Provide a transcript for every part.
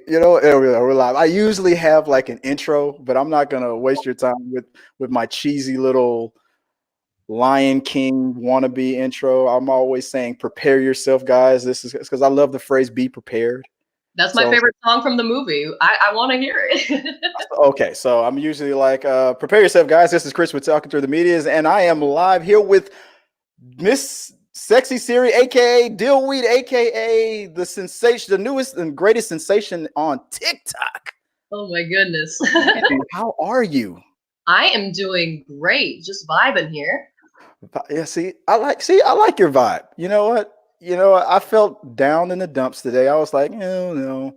We're live. I usually have like an intro, but I'm not gonna waste your time with my cheesy little Lion King wannabe intro. I'm always saying, "Prepare yourself, guys." This is because I love the phrase "be prepared." That's my So, favorite song from the movie. I want to hear it. okay, so I'm usually like, "Prepare yourself, guys." This is Chris with Talking Through the Medias, and I am live here with Miss Sexy Siri, aka Dillweed, aka the sensation, the newest and greatest sensation on TikTok. Oh my goodness. Mandy, how are you? I am doing great. Just vibing here. Yeah, see, I like your vibe. You know what? I felt down in the dumps today. I was like, no,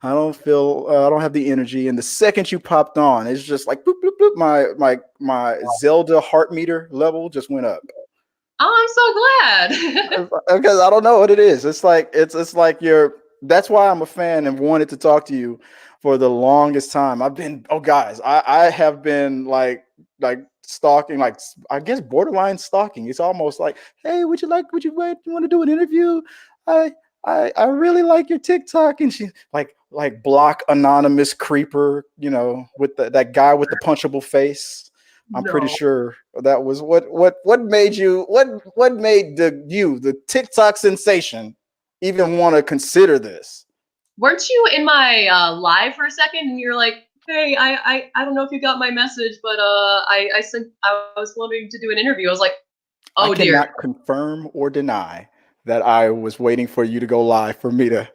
I don't have the energy. And the second you popped on, it's just like boop, boop, boop. My Zelda heart meter level just went up. Oh, I'm so glad. Because I don't know what it is. It's like you're. That's why I'm a fan and wanted to talk to you for the longest time. I've been. Oh, guys, I have been like stalking, like I guess borderline stalking. It's almost like, hey, you want to do an interview? I I really like your TikTok, and she like block anonymous creeper, with that guy with the punchable face. I'm pretty No. sure that was what made what made the TikTok sensation even want to consider this. Weren't you in my live for a second and you're like, hey, I don't know if you got my message, but I was wanting to do an interview. I was like, I oh dear. cannot confirm or deny that I was waiting for you to go live for me to.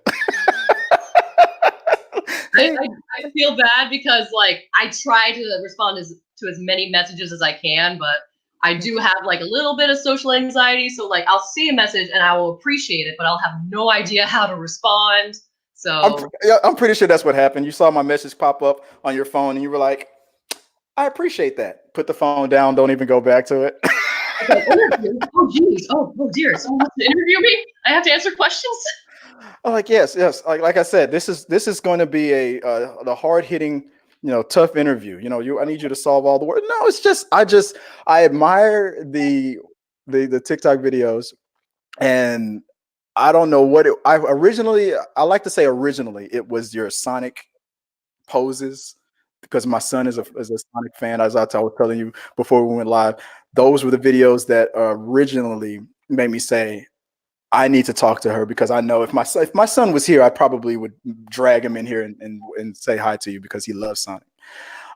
I, Hey, I, I feel bad because like I try to respond to as many messages as I can, but I do have like a little bit of social anxiety. So like I'll see a message and I will appreciate it, but I'll have no idea how to respond. So Yeah, I'm pretty sure that's what happened. You saw my message pop up on your phone, and you were like, "I appreciate that." Put the phone down. Don't even go back to it. I was like, interview. Oh geez. Oh dear. Someone wants to interview me. I have to answer questions. I'm like, yes, yes. Like I said, this is going to be the hard hitting, tough interview. I need you to solve all the work. No, it's just I admire the TikTok videos, and I don't know what I like to say originally it was your Sonic poses, because my son is a Sonic fan, as I was telling you before we went live. Those were the videos that originally made me say, I need to talk to her, because I know if my son was here, I probably would drag him in here and say hi to you, because he loves Sonic.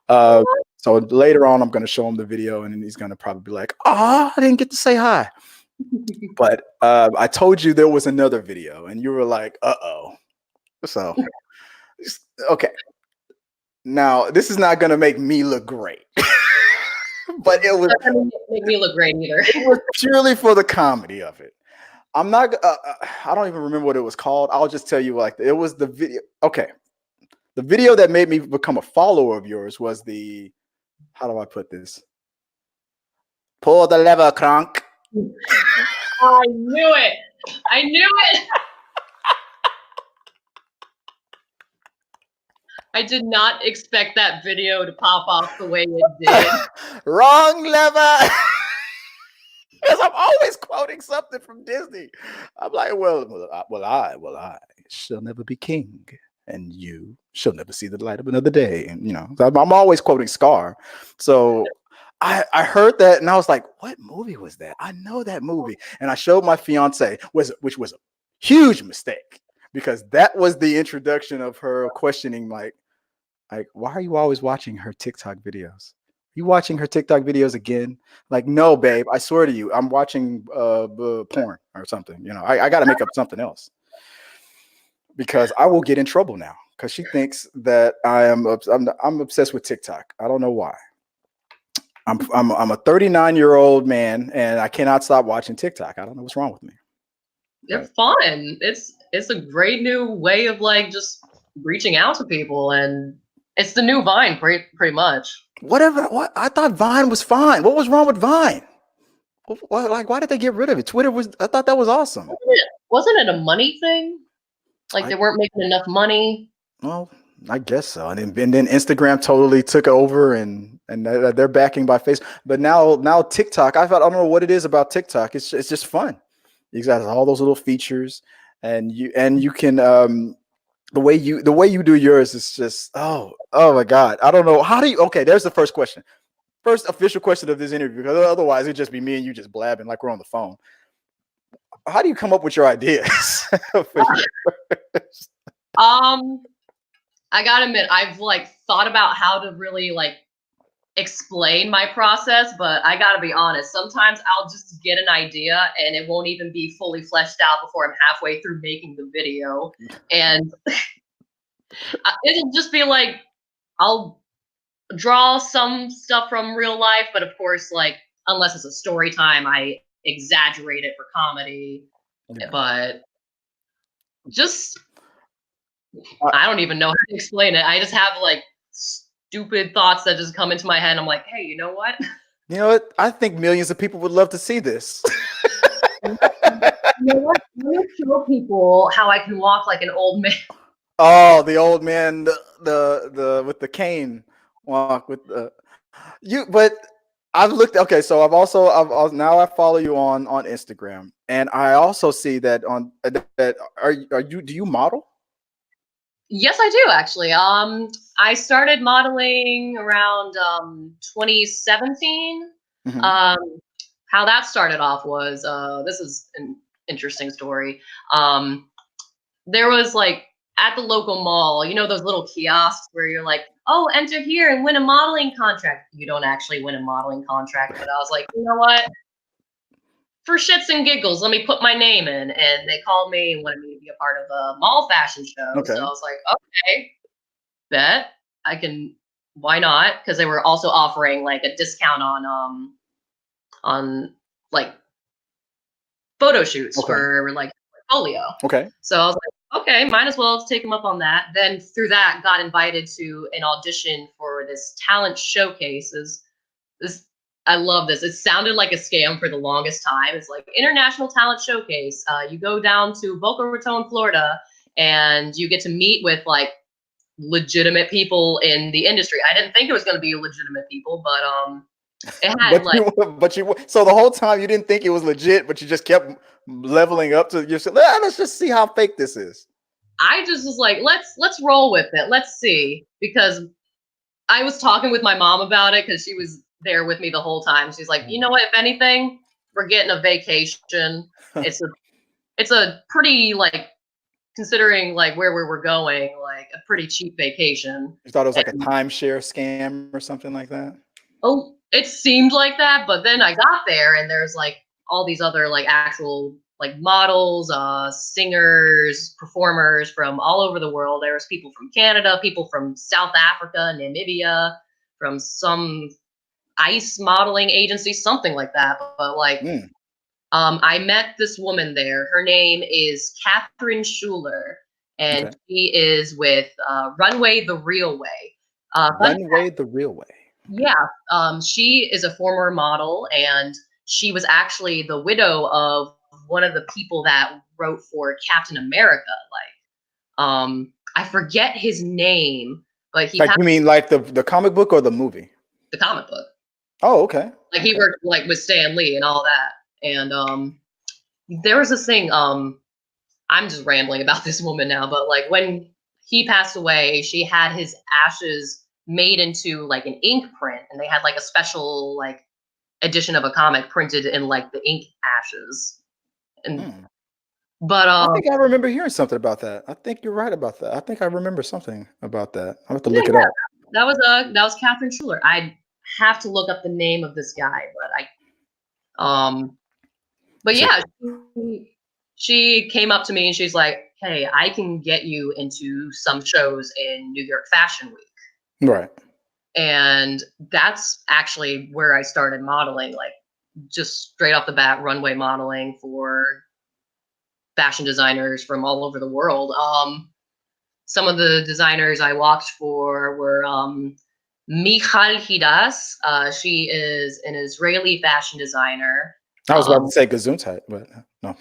Uh, so later on, I'm going to show him the video, and he's going to probably be like, "Ah, I didn't get to say hi." But I told you there was another video, and you were like, "Uh oh." So okay, now this is not going to make me look great, but It's not gonna make me look great either. it was purely for the comedy of it. I'm not. I don't even remember what it was called. I'll just tell you, like, it was the video. Okay, the video that made me become a follower of yours was the. How do I put this? Pull the lever, Kronk. I knew it. I knew it. I did not expect that video to pop off the way it did. Wrong lever. Because I'm always quoting something from Disney. I'm like, I shall never be king, and you shall never see the light of another day. And I'm always quoting Scar. So I heard that, and I was like, what movie was that? I know that movie. And I showed my fiance, which was a huge mistake, because that was the introduction of her questioning, like, why are you always watching her TikTok videos? You watching her TikTok videos again? Like, no, babe, I swear to you, I'm watching porn or something. I got to make up something else, because I will get in trouble now, because she thinks that I'm obsessed with TikTok. I don't know why. I'm a 39-year-old man, and I cannot stop watching TikTok. I don't know what's wrong with me. It's fun. It's a great new way of like just reaching out to people, and it's the new Vine, pretty much. Whatever. What, I thought Vine was fine. What was wrong with Vine? Like, why did they get rid of it? Twitter was. I thought that was awesome. Wasn't it a money thing? Like I they weren't making enough money. Well, I guess so. And then Instagram totally took over, and they're backing by Facebook. But now TikTok, I don't know what it is about TikTok. It's just fun. You got all those little features, and you can the way you do yours is just oh my god. I don't know. How do you okay, there's the first question. First official question of this interview, because otherwise it'd just be me and you just blabbing like we're on the phone. How do you come up with your ideas? For yours? Um, I gotta admit, I've like thought about how to really like explain my process, but I gotta be honest. Sometimes I'll just get an idea and it won't even be fully fleshed out before I'm halfway through making the video, and it'll just be like I'll draw some stuff from real life, but of course, like unless it's a story time, I exaggerate it for comedy. Yeah. But just I, I don't even know how to explain it. I just have like stupid thoughts that just come into my head. I'm like, hey, you know what? you know what? I think millions of people would love to see this. You know what? I'm gonna show people how I can walk like an old man. Oh, the old man, the with the cane walk with the you. But I've looked. Okay, so now I follow you on Instagram, and I also see that on that are you do you model? Yes, I do actually. I started modeling around 2017. Hmm. Um, how that started off was this is an interesting story. Um, there was like at the local mall, you know, those little kiosks where you're like, oh, enter here and win a modeling contract. You don't actually win a modeling contract, but I was like, you know what? For shits and giggles, let me put my name in. And they called me and wanted me to be a part of a mall fashion show. So I Okay. was like, okay, bet I can. Why not? Because they were also offering like a discount on like photo shoots Okay. for like portfolio. Okay. So I was like, okay, might as well take them up on that. Then through that, got invited to an audition for this talent showcases. This I love this. It sounded like a scam for the longest time. It's like international talent showcase. You go down to Boca Raton, Florida, and you get to meet with like legitimate people in the industry. I didn't think it was going to be legitimate people, but it had But like you so the whole time you didn't think it was legit, but you just kept leveling up to yourself. Let's just see how fake this is. I just was like, let's roll with it. Let's see, because I was talking with my mom about it because she was there with me the whole time. She's like, you know what? If anything, we're getting a vacation. It's a it's a pretty like considering like where we were going, like a pretty cheap vacation. You thought it was like a And timeshare scam or something like that? oh, it seemed like that, but then I got there and there's like all these other like actual like models, singers, performers from all over the world. There was people from Canada, people from South Africa, Namibia, from some ice modeling agency, something like that. But like, Mm, I met this woman there. Her name is Catherine Schuler, and okay. she is with Runway the Real Way. Fun Runway the real way. Okay. yeah, she is a former model, and she was actually the widow of one of the people that wrote for Captain America. I forget his name, but he Like passed you mean like the comic book or the movie? the comic book. Oh, okay. Like he Okay. worked like with Stan Lee and all that. And there was this thing. I'm just rambling about this woman now, but like when he passed away, she had his ashes made into like an ink print, and they had like a special like edition of a comic printed in like the ink ashes. And Hmm. but I think I remember hearing something about that. I think you're right about that. I think I remember something about that. I have to yeah, look it up. that was Catherine Schuler. I have to look up the name of this guy, but I but So yeah, she came up to me and she's like, "Hey, I can get you into some shows in New York Fashion Week." right. And that's actually where I started modeling, like just straight off the bat, runway modeling for fashion designers from all over the world. Some of the designers I walked for were Michal Hidas. She is an Israeli fashion designer. I was about to Um, say Gesundheit, but no.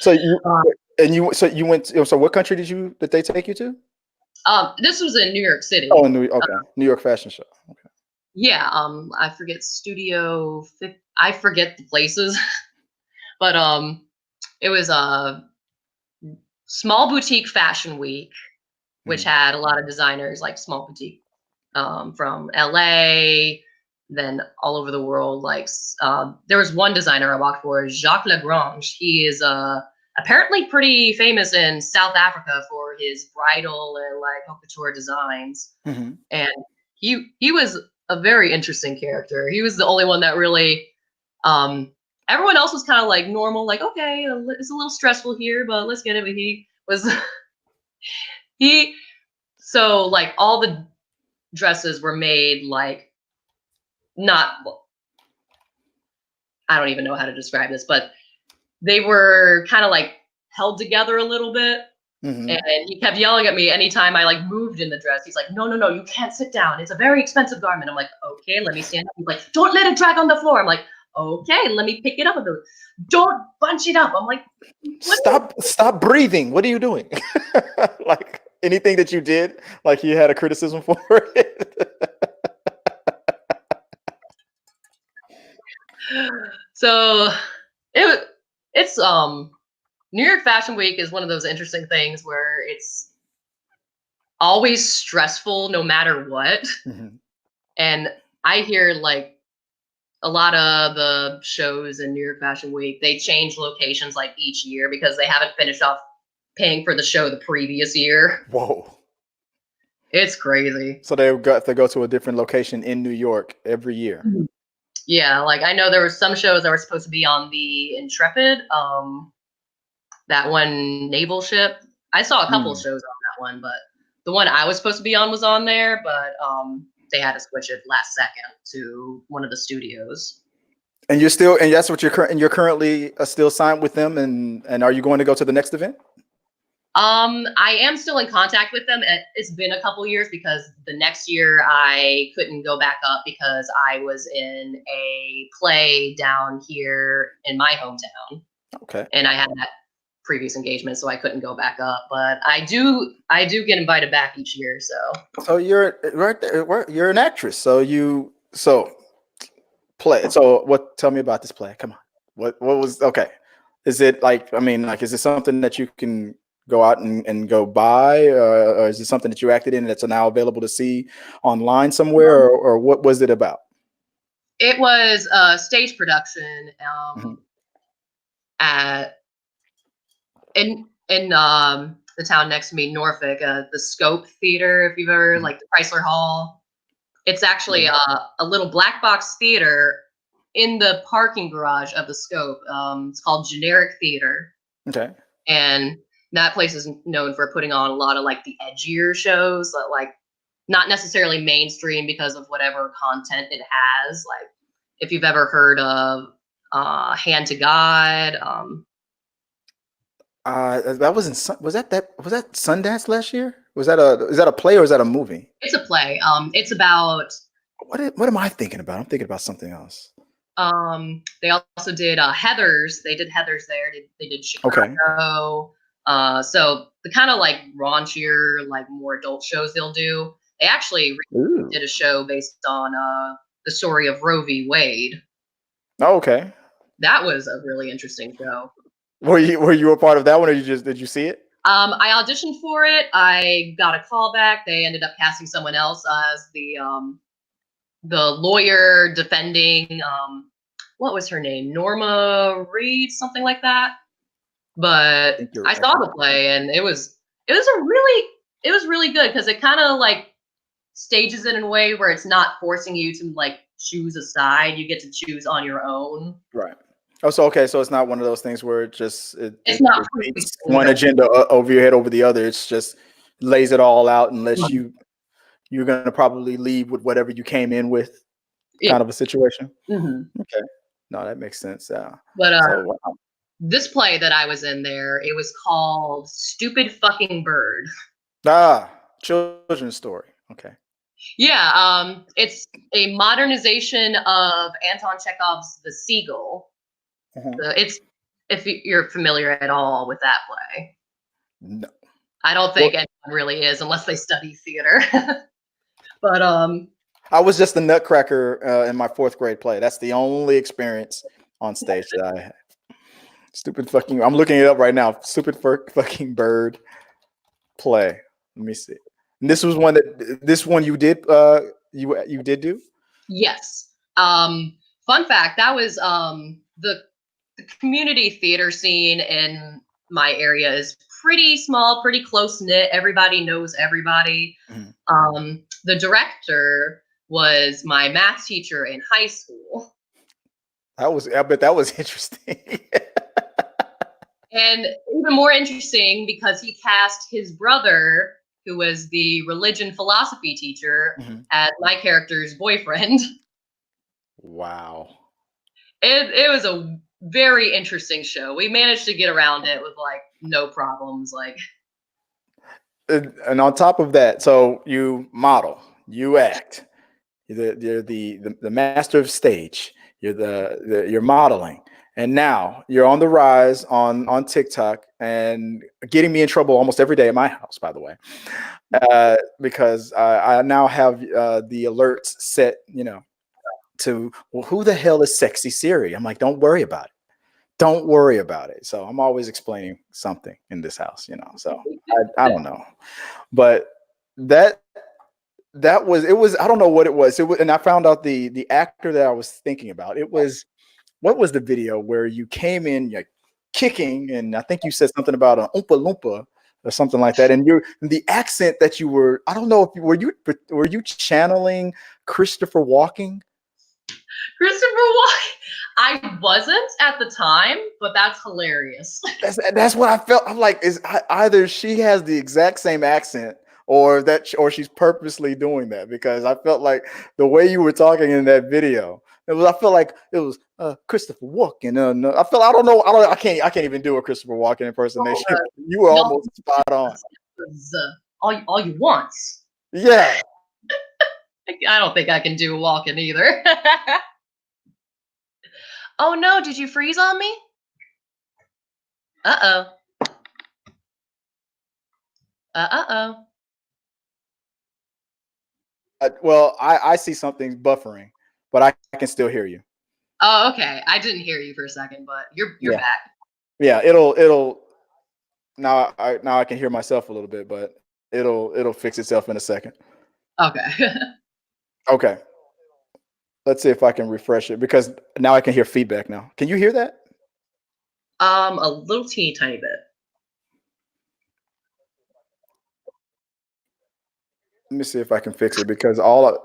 So you uh, so you went so what country did they take you to? this was in New York Oh, City. Okay. New York Fashion Show. Okay. Yeah, I forget I forget the places, but it was Small Boutique Fashion Week, which had a lot of designers like Small Boutique from LA, then all over the world. Like there was one designer I walked for, Jacques Lagrange. He is apparently pretty famous in South Africa for his bridal and like haute couture designs. And he was a very interesting character. He was the only one that really everyone else was kind of like normal, like, okay, it's a little stressful here, but let's get it. But he was so like all the dresses were made like not, I don't even know how to describe this, but they were kind of like held together a little bit. And he kept yelling at me anytime I like moved in the dress. He's like, no, you can't sit down. It's a very expensive garment. I'm like, okay, let me stand up. He's like, don't let it drag on the floor. I'm like, okay, let me pick it up. Don't bunch it up. I'm like, stop breathing. What are you doing? Like anything that you did, like you had a criticism for it. So it's New York Fashion Week is one of those interesting things where it's always stressful no matter what. And I hear like a lot of the shows in New York Fashion Week, they change locations like each year because they haven't finished off paying for the show the previous year. Whoa. It's crazy. So they got to go to a different location in New York every year. Yeah, like I know there were some shows that were supposed to be on the Intrepid, that one naval ship. I saw a couple of shows on that one, but the one I was supposed to be on was on there, but they had to switch it last second to one of the studios. And that's what you're currently still signed with them, and are you going to go to the next event? I am still in contact with them. It's been a couple years because the next year I couldn't go back up because I was in a play down here in my hometown. Okay. And I had that previous engagement, so I couldn't go back up. But I do get invited back each year. So you're right there. You're an actress. So play. So tell me about this play. Come on. What was okay? Is it like, I mean, like, is it something that you can go out and go buy, or is it something that you acted in that's now available to see online somewhere, or what was it about? It was a stage production in the town next to me, Norfolk, the Scope Theater, if you've ever, like the Chrysler Hall. It's actually a little black box theater in the parking garage of the Scope. It's called Generic Theater. Okay. And that place is known for putting on a lot of like the edgier shows, like not necessarily mainstream because of whatever content it has. Like if you've ever heard of Hand to God. That was that Sundance last year? Is that a play or is that a movie? It's a play. It's about what am I thinking about? I'm thinking about something else. They also did Heathers. They did Heathers there. They did Chicago. Okay. So the kind of like raunchier, like more adult shows they'll do. They actually did a show based on the story of Roe v. Wade. Oh, okay. That was a really interesting show. Were you a part of that one, or did you see it? I auditioned for it. I got a call back. They ended up casting someone else as the lawyer defending what was her name? Norma Reed, something like that. But I saw the play and it was really good because it kind of like stages it in a way where it's not forcing you to like choose a side. You get to choose on your own. Right. Oh, so okay, so it's not one of those things where it's not one agenda over your head over the other. It's just lays it all out and lets you're gonna probably leave with whatever you came in with, kind of a situation. Okay, no, that makes sense. Yeah. But this play that I was in there, it was called Stupid Fucking Bird. Children's story. Okay. Yeah, it's a modernization of Anton Chekhov's The Seagull. So it's, if you're familiar at all with that play. No. I don't think anyone really is unless they study theater. But I was just the nutcracker in my 4th grade play. That's the only experience on stage that I had. Stupid fucking. I'm looking it up right now. Stupid fucking bird play. Let me see. And this was one that this one you did. You did do. Yes. Fun fact, that was the community theater scene in my area is pretty small, pretty close knit. Everybody knows everybody. The director was my math teacher in high school. I bet that was interesting. And even more interesting because he cast his brother, who was the religion philosophy teacher, as my character's boyfriend. Wow. It was a very interesting show. We managed to get around it with like no problems. Like, and on top of that, so you model, you act, you're the master of stage. You're modeling, and now you're on the rise on TikTok and getting me in trouble almost every day at my house. By the way, because I now have the alerts set, to, well, who the hell is Sexy Siri? I'm like, don't worry about it. Don't worry about it. So I'm always explaining something in this house, So I don't know, but that was it was I don't know what it was. And I found out the actor that I was thinking about. It was, what was the video where you came in like kicking, and I think you said something about an oompa loompa or something like that, and the accent that you were, I don't know if were you channeling Christopher Walken? Christopher Walken. I wasn't at the time, but that's hilarious. That's what I felt. I'm like, is either she has the exact same accent, or she's purposely doing that, because I felt like the way you were talking in that video, I felt like it was Christopher Walken. No, I don't know. I can't even do a Christopher Walken impersonation. You were almost spot on. All you want. Yeah. I don't think I can do Walken either. Oh no, did you freeze on me? Uh-oh. Uh-oh. Well, I see something buffering, but I can still hear you. Oh, okay. I didn't hear you for a second, but you're back. Yeah, it'll now I can hear myself a little bit, but it'll fix itself in a second. Okay. Okay. Let's see if I can refresh it, because now I can hear feedback now. Can you hear that? A little teeny tiny bit. Let me see if I can fix it, because let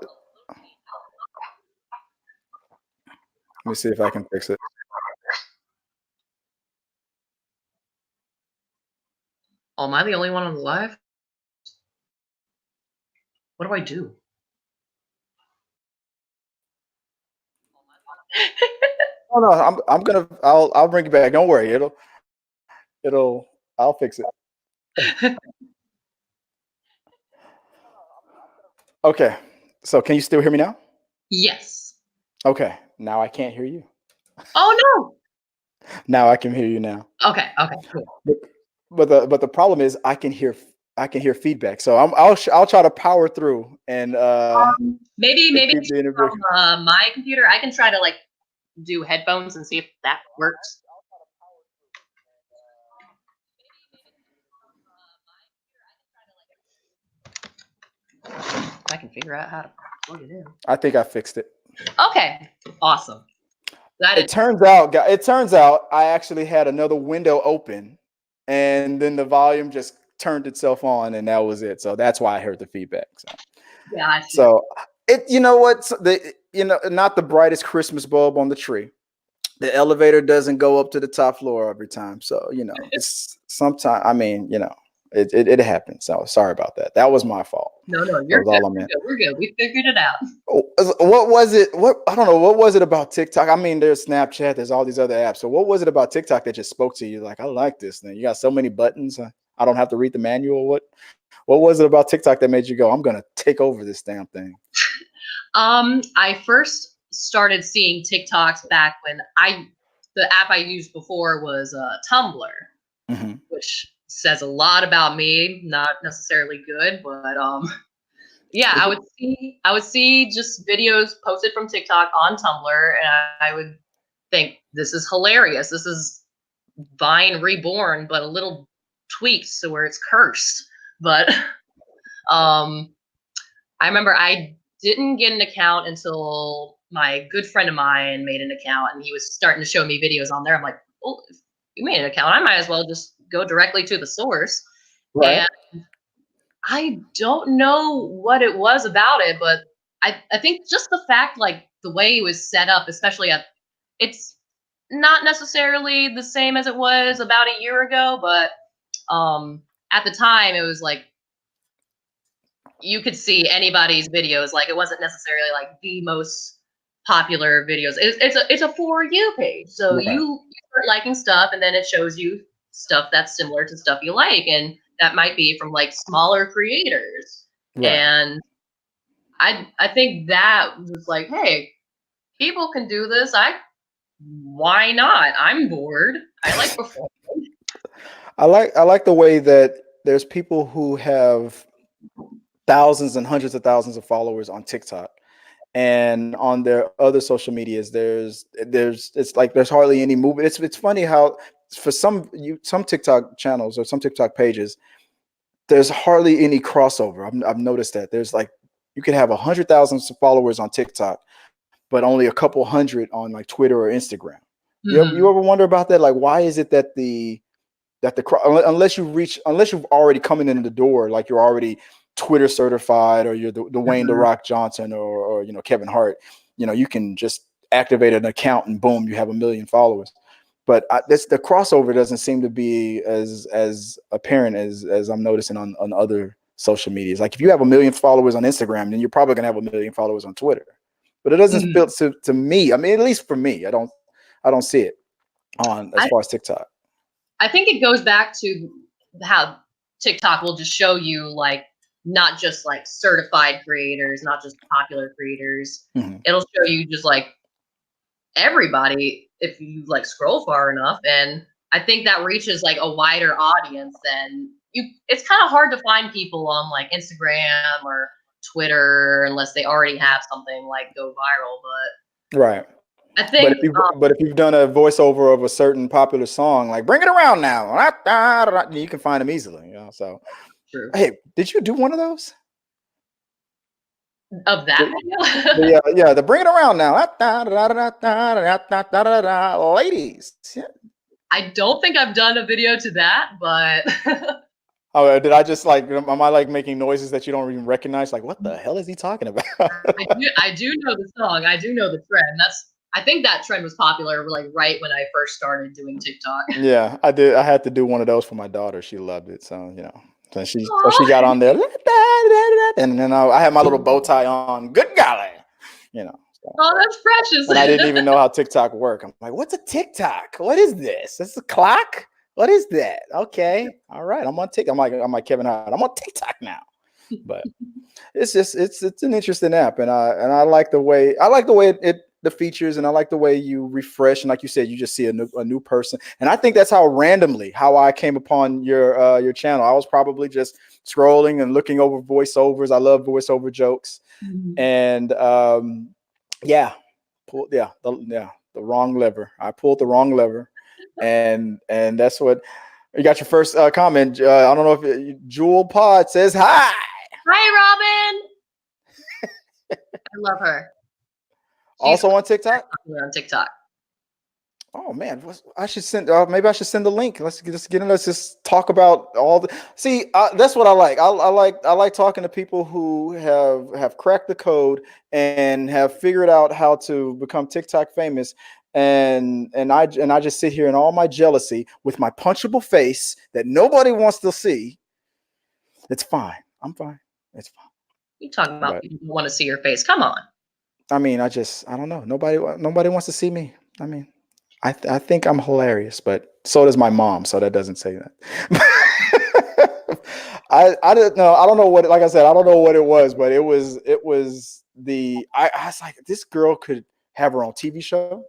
me see if I can fix it. Oh, am I the only one on the live? What do I do? Oh no, I'll bring it back. Don't worry. I'll fix it. Okay. So can you still hear me now? Yes. Okay. Now I can't hear you. Oh no. Now I can hear you now. Okay. Okay. Cool. But the problem is I can hear feedback. So I'll try to power through and maybe keep the interview. from my computer. I can try to like do headphones and see if that works. I can figure out how to plug it in. I think I fixed it. Okay. Awesome. It turns out I actually had another window open, and then the volume just turned itself on, and that was it. So that's why I heard the feedback. So, yeah. So you know what? Not the brightest Christmas bulb on the tree. The elevator doesn't go up to the top floor every time. So, it's sometimes, it happens. So sorry about that. That was my fault. No, you're good. We're good. We figured it out. What was it? I don't know. What was it about TikTok? I mean, there's Snapchat, there's all these other apps. So what was it about TikTok that just spoke to you? Like, I like this thing. You got so many buttons. I don't have to read the manual. What was it about TikTok that made you go, I'm going to take over this damn thing? I first started seeing TikToks back when the app I used before was Tumblr, which says a lot about me. Not necessarily good, but yeah, I would see just videos posted from TikTok on Tumblr, and I would think, this is hilarious. This is Vine Reborn, but a little tweaked so where it's cursed. But um, I remember I didn't get an account until my good friend of mine made an account, and he was starting to show me videos on there. I'm like, well, if you made an account, I might as well just go directly to the source. Right. And I don't know what it was about it, but I think just the fact, like the way it was set up, especially it's not necessarily the same as it was about a year ago, but at the time it was like you could see anybody's videos. Like it wasn't necessarily like the most popular videos. It's a for you page, so Right. you start liking stuff, and then it shows you stuff that's similar to stuff you like, and that might be from like smaller creators. Right. And I think that was like, hey, people can do this. Why not? I'm bored. I like performing. I like the way that there's people who have thousands and hundreds of thousands of followers on TikTok, and on their other social medias there's it's like there's hardly any movement. It's funny how for some TikTok channels or some TikTok pages there's hardly any crossover. I've noticed that there's like you could have 100,000 followers on TikTok but only a couple hundred on like Twitter or Instagram. You Mhm. ever wonder about that? Like, why is it that unless you've already coming in the door, like you're already Twitter certified, or you're the Wayne the Mhm. Rock Johnson, or Kevin Hart, you can just activate an account and boom, you have 1 million followers. But this the crossover doesn't seem to be as apparent as I'm noticing on other social medias. Like if you have 1 million followers on Instagram, then you're probably gonna have 1 million followers on Twitter. But it doesn't Mhm. feel to me. I mean, at least for me, I don't see it on as I far as TikTok. I think it goes back to how TikTok will just show you like not just like certified creators, not just popular creators. Mhm. It'll show you just like everybody if you like scroll far enough. And I think that reaches like a wider audience than you. It's kind of hard to find people on like Instagram or Twitter unless they already have something like go viral. Right. But I But think if you've done a voiceover of a certain popular song, like "Bring It Around Now," you can find them easily. So, true hey, did you do one of those? of that The, video. the "Bring It Around Now," ladies. Yeah. I don't think I've done a video to that, but Oh, did I just like? Am I like making noises that you don't even recognize? Like, what the hell is he talking about? I do know the song. I do know the trend. I think that trend was popular like right when I first started doing TikTok. Yeah, I did. I had to do one of those for my daughter. She loved it. So so she Aw. got on there, and then I had my little bow tie on. Good golly, you know. So, Oh, that's and I didn't precious. even know how TikTok worked. I'm like, what's a TikTok? What is this? This is a clock? What is that? Okay, all right. I'm on TikTok. I'm like Kevin Hart. I'm on TikTok now. But it's just it's an interesting app, and I like the way it the features, and I like the way you refresh, and like you said, you just see a new person, and I think that's how I came upon your channel. I was probably just scrolling and looking over voiceovers. I love voiceover jokes, Mhm. and yeah, the wrong lever. I pulled the wrong lever, and that's what you got your first comment. I don't know if Jewel Pod says hi. Hi, Robin. I love her. She's Also on TikTok. popular on TikTok. Oh man, I should send. Maybe I should send the link. Let's get in. Let's just talk about all the. See, that's what I like. I like talking to people who have cracked the code and have figured out how to become TikTok famous. And I just sit here in all my jealousy with my punchable face that nobody wants to see. It's fine. I'm fine. It's fine. You talking about But people who want to see your face? Come on. I mean, I don't know. Nobody wants to see me. I mean, I think I'm hilarious, but so does my mom. So that doesn't say that. I don't know. I don't know what. Like I said, I don't know what it was, but it was I was like, this girl could have her own TV show.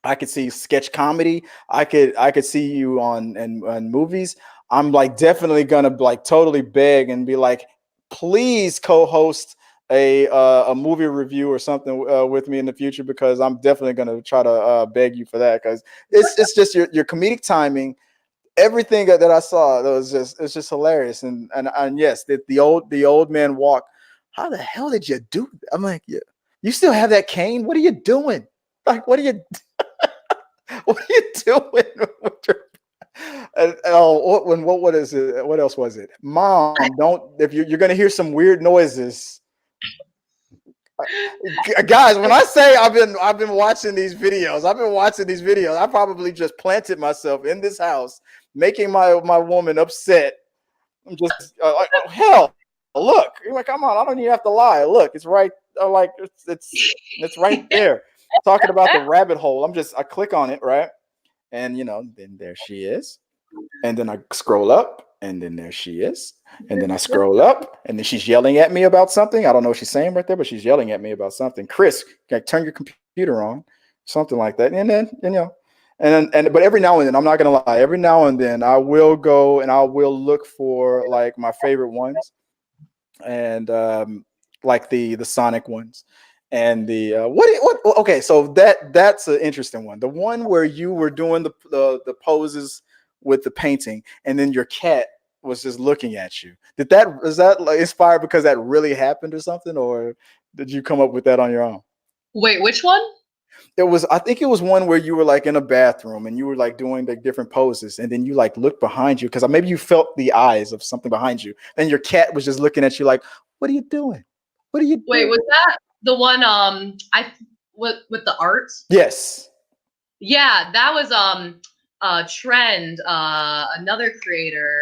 I could see sketch comedy. I could see you on movies. I'm like definitely gonna like totally beg and be like, please co-host a movie review or something with me in the future, because I'm definitely gonna try to beg you for that, because it's just your comedic timing. Everything that I saw, that was just, it's just hilarious. And yes, the old man walk. How the hell did you do? I'm like, yeah, you still have that cane? What are you doing? Like, what are you what are you doing with your oh, what is it? What else was it? Mom, don't, if you're gonna hear some weird noises. Guys, when I say I've been watching these videos, I probably just planted myself in this house, making my woman upset. I'm just like, oh, hell, look. You're like, come on, I don't even have to lie. Look, it's right. Like it's right there. Talking about the rabbit hole. I click on it, right, and then there she is. And then I scroll up, and then there she is. And then I scroll up, and then she's yelling at me about something. I don't know what she's saying right there, but she's yelling at me about something. Chris, turn your computer on, something like that. And then, but every now and then, I'm not gonna lie, every now and then I will go and I will look for like my favorite ones, and like the Sonic ones. And the what okay, so that's an interesting one. The one where you were doing the poses with the painting, and then your cat was just looking at you. Was that like inspired because that really happened or something, or did you come up with that on your own? Wait, which one? I think it was one where you were like in a bathroom and you were like doing the different poses, and then you like looked behind you because maybe you felt the eyes of something behind you, and your cat was just looking at you like, "What are you doing? What are you Wait, doing?" was that the one I with the art? Yes. Yeah, that was a trend another creator,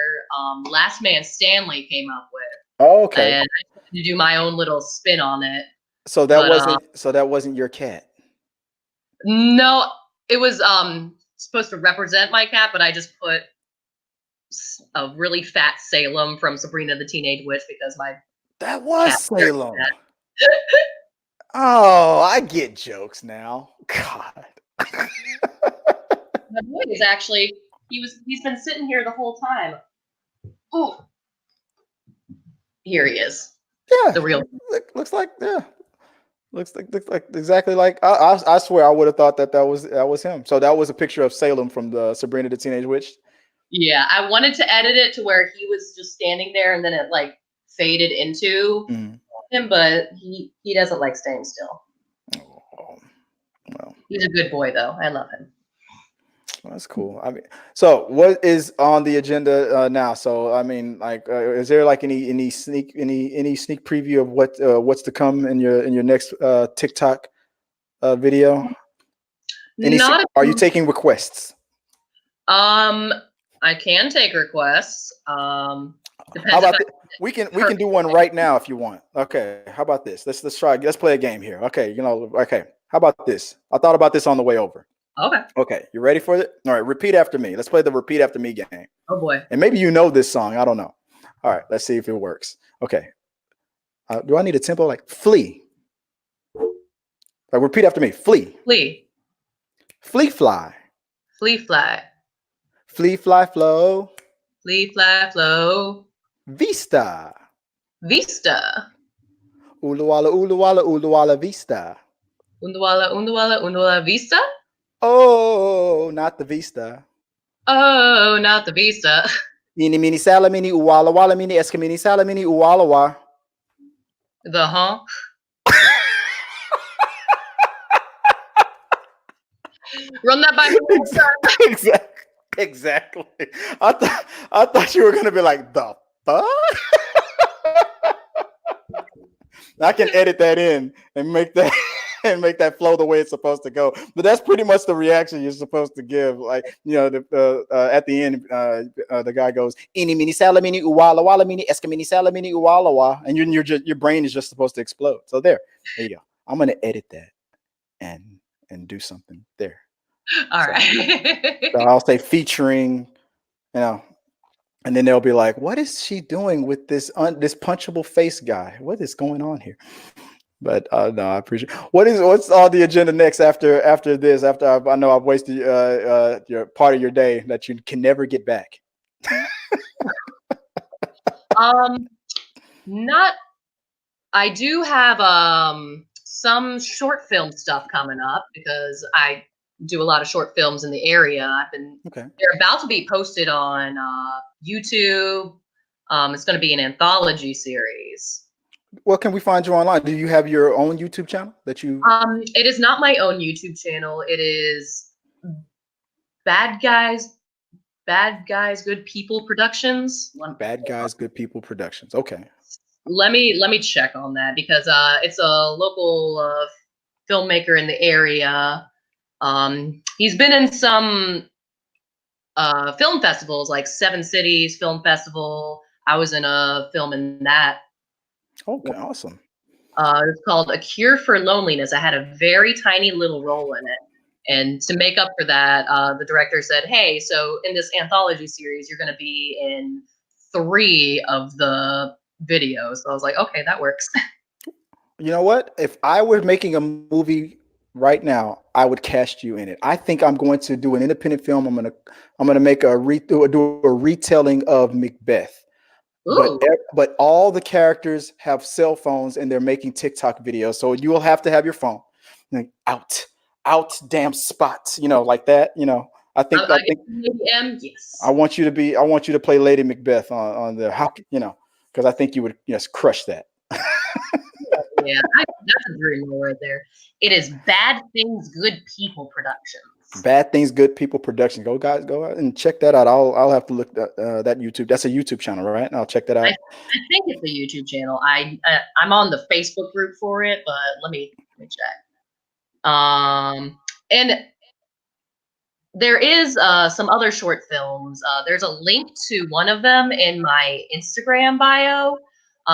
Last Man Stanley came up with. Oh, okay. And I tried to do my own little spin on it. So that wasn't your cat. No, it was supposed to represent my cat, but I just put a really fat Salem from Sabrina the Teenage Witch because my That was cat. Salem. Oh, I get jokes now. God. My boy is actually he's been sitting here the whole time. Oh, here he is. Yeah. The real Looks like, yeah. Looks like exactly like I swear I would have thought that was him. So that was a picture of Salem from the Sabrina the Teenage Witch. Yeah, I wanted to edit it to where he was just standing there and then it like faded into him, but he doesn't like staying still. Oh, well, he's a good boy though. I love him. Well, that's cool. I mean, so what is on the agenda now? So I mean, like, is there like any sneak preview of what's to come in your next TikTok video? Are you taking requests? I can take requests. How about we can do one right now if you want. Okay, how about this? Let's try. Let's play a game here. Okay, okay. How about this? I thought about this on the way over. Okay. Okay, you ready for it? All right, repeat after me. Let's play the repeat after me game. Oh boy. And maybe you know this song. I don't know. All right, let's see if it works. Okay. Do I need a tempo like flee? Like repeat after me. Flee. Flee. Flee fly. Flee fly. Flee fly flow. Flee fly flow. Vista. Vista. Uluwala uluwala uluwala vista. Undawala undawala undawala vista. Oh, not the vista. Oh, not the vista. Mini mini salamini uwala wala mini eskamini salamini uwala wa. The huh? Run that by me. Exactly. I thought you were gonna be like the fuck. I can edit that in and make that flow the way it's supposed to go. But that's pretty much the reaction you're supposed to give. Like, at the end, the guy goes, "Ini mini salamini uwala wala mini eskamini salamini uwala wa," and your brain is just supposed to explode. So there you go. I'm gonna edit that and do something there. All right. So I'll say featuring, and then they'll be like, "What is she doing with this punchable face guy? What is going on here?" But no, I appreciate. What's on the agenda next after this? After I know I've wasted your part of your day that you can never get back. Not. I do have some short film stuff coming up because I do a lot of short films in the area. Okay. They're about to be posted on YouTube. It's going to be an anthology series. Well, can we find you online? Do you have your own YouTube channel that you? It is not my own YouTube channel. It is Bad Guys, Good People Productions. Bad Guys, Good People Productions. Okay. Let me check on that because it's a local filmmaker in the area. He's been in some film festivals like Seven Cities Film Festival. I was in a film in that. Okay. Awesome. It's called A Cure for Loneliness. I had a very tiny little role in it. And to make up for that, the director said, hey, so in this anthology series, you're going to be in 3 of the videos. So I was like, okay, that works. You know what? If I were making a movie right now, I would cast you in it. I think I'm going to do an independent film. I'm gonna make do a retelling of Macbeth. Ooh. But all the characters have cell phones and they're making TikTok videos. So you will have to have your phone. Like, out, damn spots. Like that. I think Yes. I want you to play Lady Macbeth on the because I think you would crush that. Yeah, that's a dream role right there. It is Bad Things, Good People Productions. Bad Things, Good People Production. Go guys, go out and check that out. I'll have to look that YouTube. That's a YouTube channel, right? I'll check that out. I think it's a YouTube channel. I'm on the Facebook group for it, but let me check. And there is some other short films. There's a link to one of them in my Instagram bio.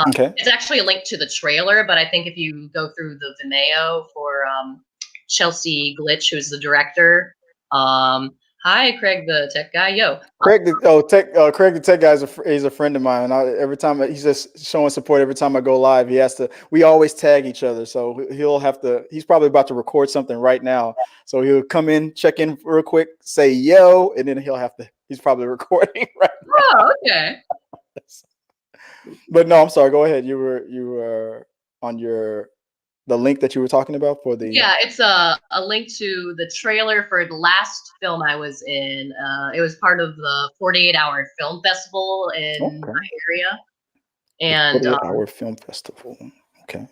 Okay. It's actually a link to the trailer, but I think if you go through the Vimeo for Chelsea Glitch, who's the director. Hi, Craig, the tech guy. Yo, Craig the tech guy is a friend of mine. Every time he's just showing support. Every time I go live, he has to. We always tag each other, so he'll have to. He's probably about to record something right now, so he'll come in, check in real quick, say yo, and then he'll have to. He's probably recording right now. Oh, okay. But no, I'm sorry. Go ahead. You were on the link that you were talking about for the. Yeah, it's a link to the trailer for the last film I was in. It was part of the 48-hour film festival in my area, and 48-hour film festival. Okay.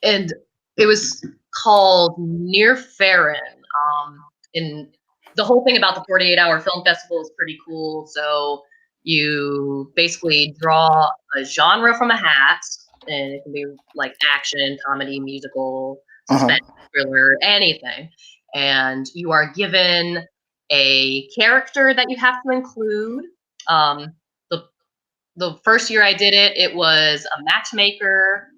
And it was called Near Farron. And the whole thing about the 48-hour film festival is pretty cool. So you basically draw a genre from a hat, and it can be like action, comedy, musical, suspense, thriller, anything. And you are given a character that you have to include. The first year I did it, it was a matchmaker.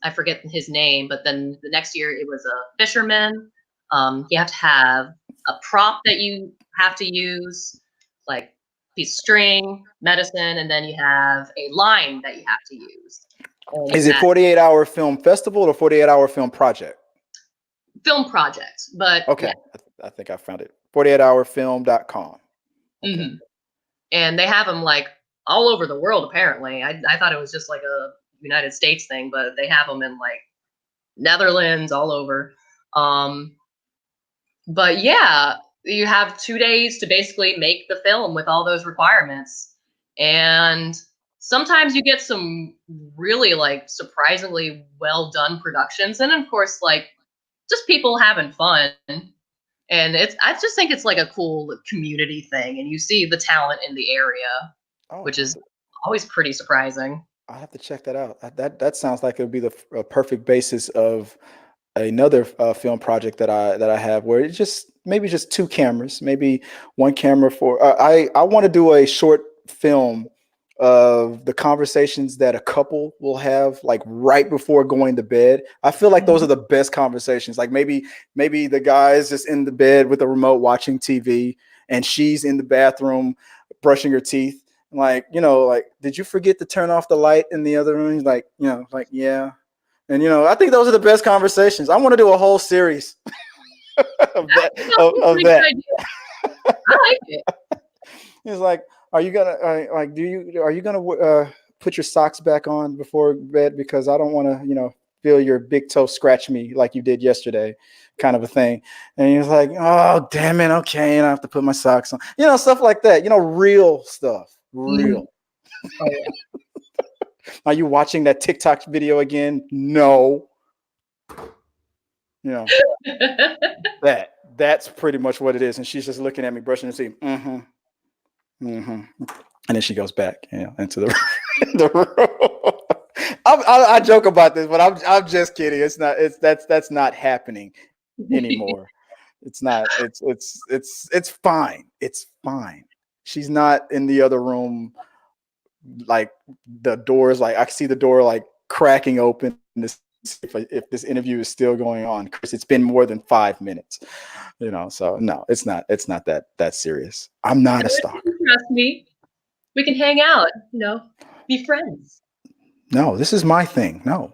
I forget his name, but then the next year it was a fisherman. You have to have a prop that you have to use, like piece of string, medicine, and then you have a line that you have to use. Is it 48-hour film festival or 48-hour film project? Film project, but okay, yeah. I think I found it. 48hourfilm.com. Okay. Mm-hmm. And they have them like all over the world. Apparently, I thought it was just like a United States thing, but they have them in like Netherlands, all over. But yeah, you have 2 days to basically make the film with all those requirements. And sometimes you get some really like surprisingly well done productions. And of course, like just people having fun. And I just think it's like a cool community thing. And you see the talent in the area, which is always pretty surprising. I'll have to check that out. That sounds like it would be the perfect basis of another film project that I have, where it's just maybe just 2 cameras, maybe 1 camera for. I want to do a short film of the conversations that a couple will have like right before going to bed. I feel like those are the best conversations. Like maybe the guy's just in the bed with a remote watching TV, and she's in the bathroom brushing her teeth. Like, like, did you forget to turn off the light in the other room? He's like, like, yeah. And, I think those are the best conversations. I want to do a whole series of that. I like it. He's like, are you gonna put your socks back on before bed because I don't want to, feel your big toe scratch me like you did yesterday, kind of a thing. And he was like, oh, damn it. Okay. And I have to put my socks on, stuff like that, real stuff, real. Oh, yeah. Are you watching that TikTok video again? No. That's pretty much what it is. And she's just looking at me, brushing her teeth. Mm-hmm. Mm-hmm. And then she goes back, into the, the room. I joke about this, but I'm just kidding. It's not. That's not happening anymore. It's not. It's fine. It's fine. She's not in the other room. Like the doors, like I see the door like cracking open. If this interview is still going on, Chris, it's been more than 5 minutes. So no, it's not. It's not that serious. I'm not a stalker. Trust me. We can hang out. Be friends. No, this is my thing. No.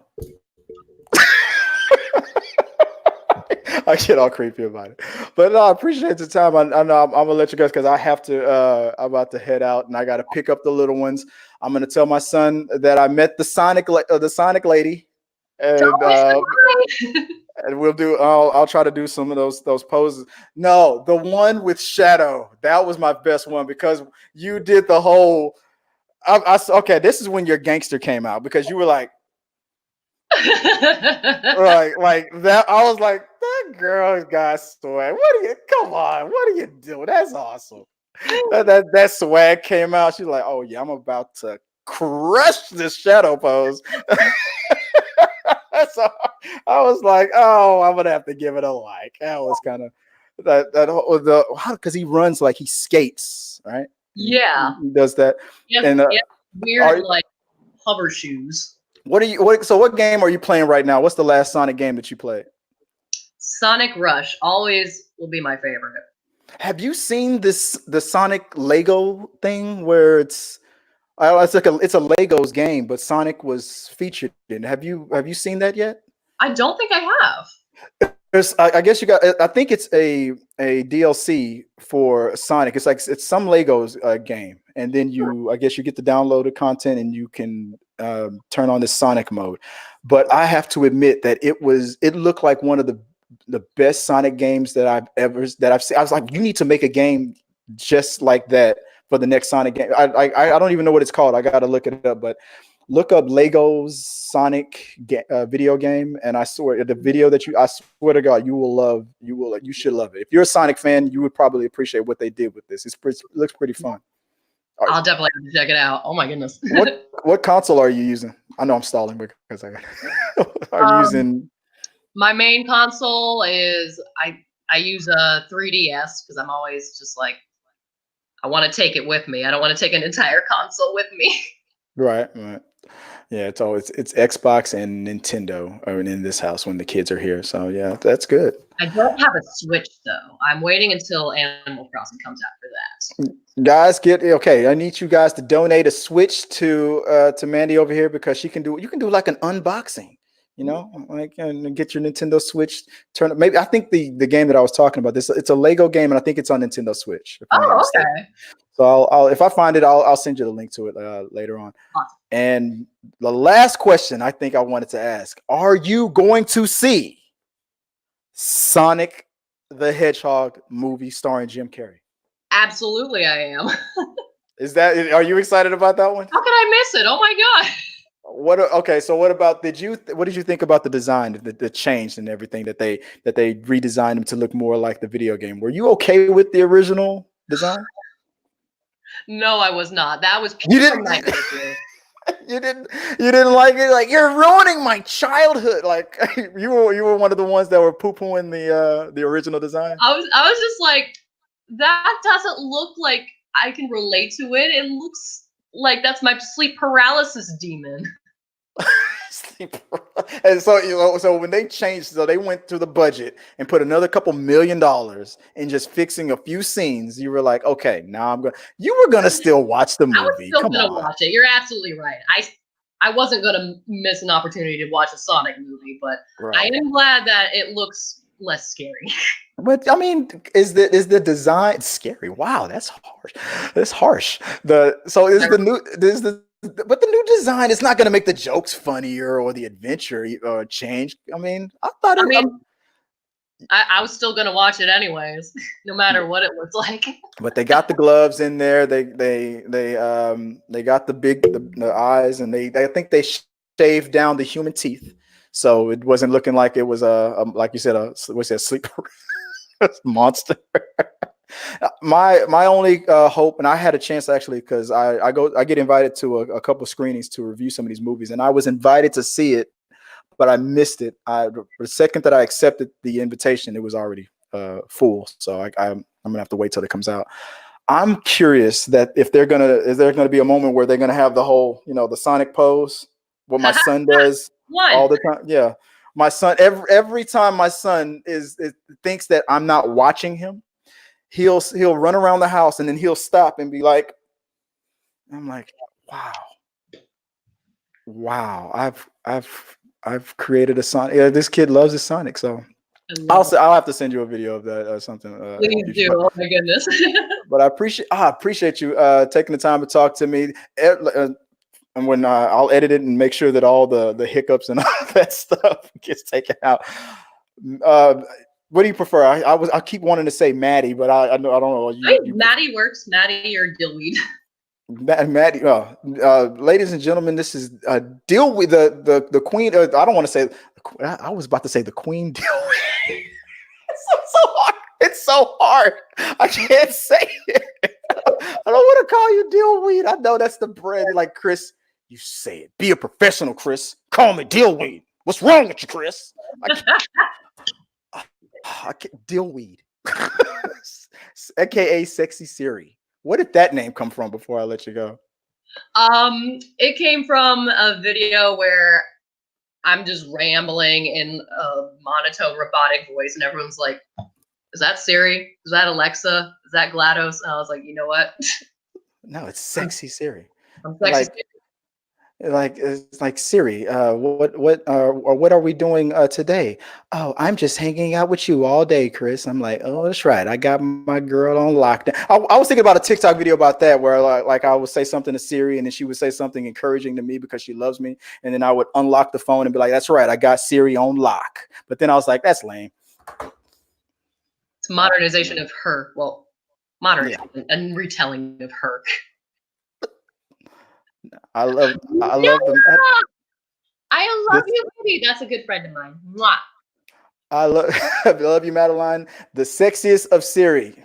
I get all creepy about it, but no, I appreciate the time. I know I'm gonna let you guys because I have to. I'm about to head out, and I got to pick up the little ones. I'm gonna tell my son that I met the Sonic lady, and we'll do. I'll try to do some of those poses. No, the one with Shadow, that was my best one because you did the whole. Okay, this is when your gangster came out because you were like. like that. I was like, that girl's got swag. Come on, what are you doing? That's awesome. That swag came out. She's like, oh yeah, I'm about to crush this Shadow pose. So I was like, oh, I'm gonna have to give it a like. That was kind of because he runs like he skates, right? Yeah, he does that. Yeah, and weird like hover shoes. What game are you playing right now? What's the last Sonic game that you played? Sonic Rush always will be my favorite. Have you seen the Sonic Lego thing where it's like it's a Legos game, but Sonic was featured in? Have you seen that yet? I don't think I have. I guess you got. I think it's a DLC for Sonic. It's some Legos game, and then I guess you get the downloaded content, and you can turn on this Sonic mode. But I have to admit that it looked like one of the best Sonic games that I've seen. I was like, you need to make a game just like that for the next Sonic game. I don't even know what it's called. I got to look it up, but. Look up Legos Sonic video game, and I swear the video I swear to God, you should love it. If you're a Sonic fan, you would probably appreciate what they did with this. It looks pretty fun. I'll definitely have to check it out. Oh my goodness. What console are you using? I know I'm stalling because are you using? My main console is I use a 3DS because I'm always just like I want to take it with me. I don't want to take an entire console with me. Right. Yeah, it's Xbox and Nintendo are in this house when the kids are here. So yeah, that's good. I don't have a Switch though. I'm waiting until Animal Crossing comes out for that. Guys, I need you guys to donate a Switch to Mandy over here because you can do like an unboxing, like and get your Nintendo Switch. Maybe I think the game that I was talking about it's a Lego game and I think it's on Nintendo Switch. Oh, okay. So I'll if I find it, I'll send you the link to it later on. Awesome. And the last question I think I wanted to ask: are you going to see Sonic the Hedgehog movie starring Jim Carrey? Absolutely, I am. Are you excited about that one? How could I miss it? Oh my God. Okay, so what did you think about the design, the change and everything that they redesigned them to look more like the video game? Were you okay with the original design? No, I was not. That was you didn't you didn't like it. Like, you're ruining my childhood. Like you were one of the ones that were poo-pooing the original design. I was just like, that doesn't look like I can relate to it. It looks like that's my sleep paralysis demon. And so when they changed, so they went to the budget and put another couple $1 million in just fixing a few scenes. You were like, okay, now you were gonna still watch the movie. I was still gonna watch it. You're absolutely right. I wasn't gonna miss an opportunity to watch a Sonic movie, but I am glad that it looks less scary. But I mean, is the design scary? Wow, that's harsh. That's harsh. Is the but the new design is not going to make the jokes funnier or the adventure change. I mean, I thought I it. mean, I was still gonna watch it anyways, no matter what it looked like. But they got the gloves in there. They got the eyes, and I think they shaved down the human teeth, so it wasn't looking like it was a like you said, what's that, sleep monster. My only hope, and I had a chance actually, because I get invited to a couple screenings to review some of these movies, and I was invited to see it, but I missed it. The second that I accepted the invitation, it was already full. So I'm gonna have to wait till it comes out. I'm curious that if is there gonna be a moment where they're gonna have the whole, the Sonic pose, what my son does One. all the time. Yeah, my son, every time my son thinks that I'm not watching him, he'll run around the house and then he'll stop and be like, I'm like, wow, wow, I've created a Sonic. Yeah, this kid loves his Sonic, so I'll have to send you a video of that or something. Please do. Oh my goodness. But I appreciate you taking the time to talk to me. And when I'll edit it and make sure that all the hiccups and all that stuff gets taken out. What do you prefer? I keep wanting to say Maddie, but I don't know. Maddie works. Maddie or Dillweed. Maddie, ladies and gentlemen, this is Dillweed, the queen. I don't want to say. I was about to say the queen Dillweed. It's so hard. It's so hard. I can't say it. I don't want to call you Dillweed. I know that's the brand. Like, Chris, you say it. Be a professional, Chris. Call me Dillweed. What's wrong with you, Chris? I can't Dillweed, aka Sexy Siri. Where did that name come from before I let you go? It came from a video where I'm just rambling in a monotone robotic voice, and everyone's like, is that Siri? Is that Alexa? Is that GLaDOS? And I was like, you know what? No, it's Sexy Siri. I'm sexy Siri. It's like Siri, what are we doing today? Oh, I'm just hanging out with you all day, Chris. I'm like, oh, that's right. I got my girl on lockdown. I was thinking about a TikTok video about that where like I would say something to Siri and then she would say something encouraging to me because she loves me, and then I would unlock the phone and be like, that's right, I got Siri on lock. But then I was like, that's lame. It's modernization of her. Well, modernization and retelling of her. I love them. I love you, baby. That's a good friend of mine. Mwah. I love you, Madeline. The sexiest of Siri.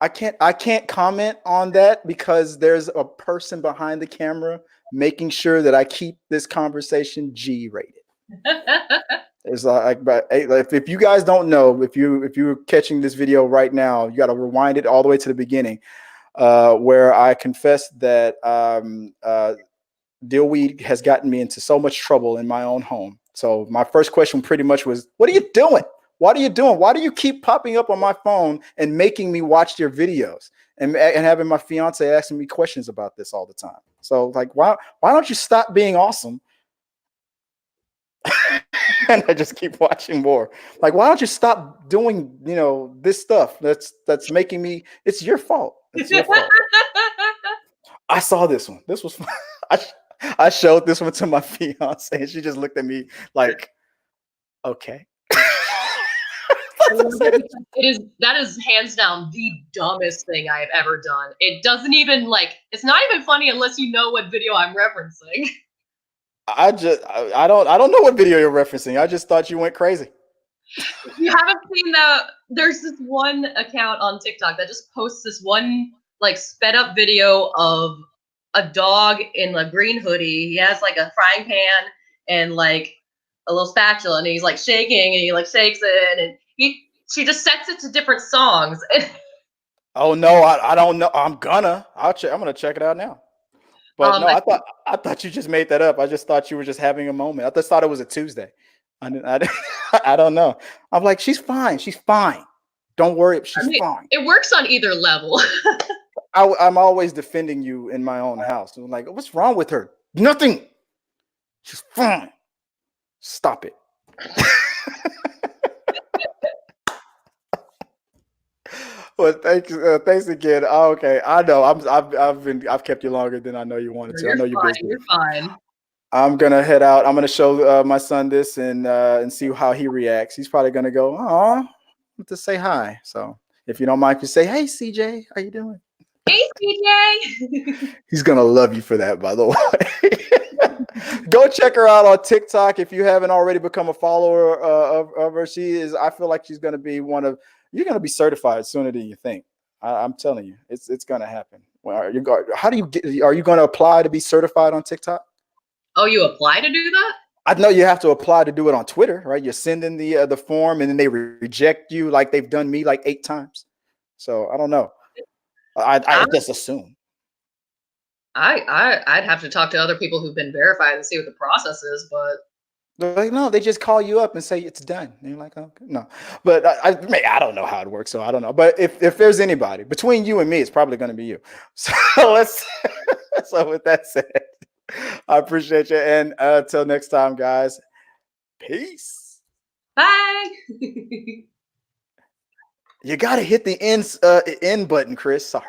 I can't comment on that because there's a person behind the camera making sure that I keep this conversation G rated. It's like, but if you guys don't know, if you're catching this video right now, you got to rewind it all the way to the beginning, where I confess that Dillweed has gotten me into so much trouble in my own home. So my first question pretty much was, what are you doing? What are you doing? Why do you keep popping up on my phone and making me watch your videos and having my fiance asking me questions about this all the time? So like, why don't you stop being awesome? And I just keep watching more. Like, why don't you stop doing, this stuff that's making me, it's your fault. It's your fault. I saw this one. This was fun. I showed this one to my fiance and she just looked at me like, okay. That is hands down the dumbest thing I have ever done. It doesn't even it's not even funny unless you know what video I'm referencing. I don't know what video you're referencing. I just thought you went crazy. You haven't seen there's this one account on TikTok that just posts this one sped up video of a dog in a green hoodie. He has a frying pan and a little spatula, and he's shaking, and he shakes it, and she just sets it to different songs. Oh no, I don't know. I'm gonna check it out now. But no, I thought you just made that up. I just thought you were just having a moment. I just thought it was a Tuesday. I don't know. I'm like, she's fine. She's fine. Don't worry, she's fine. It works on either level. I'm always defending you in my own house. I'm like, what's wrong with her? Nothing. She's fine. Stop it. Well, thanks again. Oh, okay, I know. I've kept you longer than I know you wanted No, to. I you're know you're fine. busy. You're fine. I'm gonna head out. I'm gonna show my son this and see how he reacts. He's probably gonna go, "Oh," to say hi. So if you don't mind, you say, "Hey, CJ, how you doing?" Hey, CJ. He's gonna love you for that, by the way. Go check her out on TikTok if you haven't already become a follower of her. She is. I feel like she's gonna be one of. You're gonna be certified sooner than you think. I'm telling you, it's gonna happen. Well, how do you get? Are you gonna apply to be certified on TikTok? Oh, you apply to do that? I know you have to apply to do it on Twitter, right? You're sending the form, and then they reject you, like they've done me like 8 times. So I don't know. I I, just assume. I'd have to talk to other people who've been verified and see what the process is, but They're like, no, they just call you up and say it's done. And you're like, okay, no. But I don't know how it works, so I don't know. But if there's anybody between you and me, it's probably going to be you. So let's. So with that said, I appreciate you, and until next time, guys. Peace. bye. You got to hit the end button, Chris. Sorry.